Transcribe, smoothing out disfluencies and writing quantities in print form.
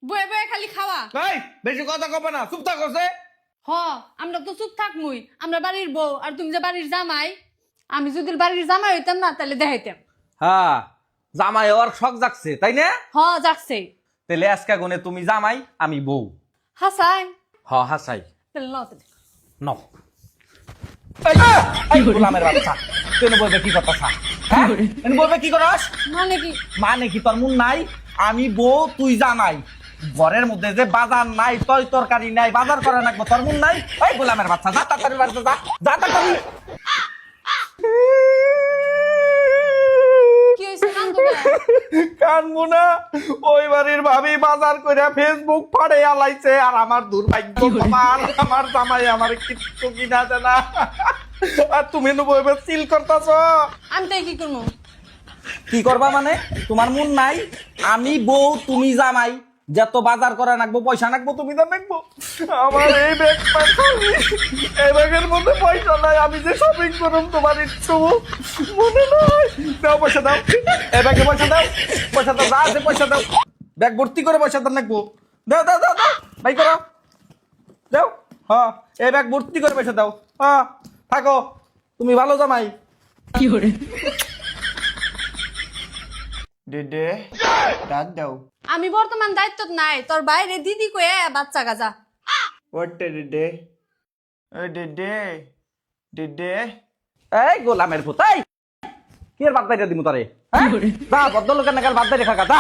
বয়ে বয়ে খালি খাওয়া। এই বেশি কথা কবে না, চুপ থাকছে। হ, আমরা তো চুপ থাকমুই, আমরা বাড়ির বউ আর তুমি যে বাড়ির জামাই। আমি যদি বাড়ির জামাই হইতাম না তাহলে দেখাইতাম। হ্যাঁ, জামাই ওর শখ জাগছে তাই না? হ যাচ্ছে। তাহলে আজকে গুনে তুমি জামাই আমি বউ। হাসান হাসাই তাহলে নাও তাহলে। ন গোলামের বাচ্চা, তুই বলবে কি কথা? হ্যাঁ বলবে কি করস? মানে কি? মানে কি তোর মন নাই? আমি বউ তুই জামাই, ঘরের মধ্যে যে বাজার নাই, তয় তরকারি নাই, বাজার করা লাগবে, তোর মন নাই? ওই গোলামের বাচ্চা, যা তাড়াতাড়ি বাড়িতে যা, যা তাড়াতাড়ি। কি হইছে কান্দো কেন? কানবো না, ওই বাড়ির ভাবি বাজার করে ফেসবুক ফাড়ে আলাইছে, আর আমার দুর্ভাগ্য আমার জামাই আমার কিচ্ছু কিনা দেয় না, আর তুমি নেবো এবার সিল করতেছ। আমি তাই কি করবো? কি করবা মানে? তোমার মন নাই? আমি বউ তুমি জামাই, যত বাজার করা নাকবো, পয়সা নাকবো, তুমি তো নাকবো। আমার এই ব্যাগ এই ব্যাগের মধ্যে পয়সা নাই, আমি যে শপিং করুম তোমার ইচ্ছু মনে নাই। দাও পয়সা দাও, এই ব্যাগে পয়সা দাও, পয়সা দাও, যা আছে পয়সা দাও, ব্যাগ ভর্তি করে পয়সা দাও নাকবো। দাও দাও দাও দাও, ভাই করো, দাও। হ্যাঁ, এই ব্যাগ ভর্তি করে পয়সা দাও। হ্যাঁ থাকো, তুমি ভালো জামাই। কি করে? ডেডে ডাক দাও। আমি বর্তমান দায়িত্ব নাই, তোর বাইরে দিদি কয়ে বাচ্চা গাজা। ওটে ডেডে, ও ডেডে ডেডে। এই গোলামের ভূতাই, কি আর বাদ বাইরে দিমু তারে? হ্যাঁ যা, ভদ্রলোকের নাগাল বাদ বাইরে থাকা যা।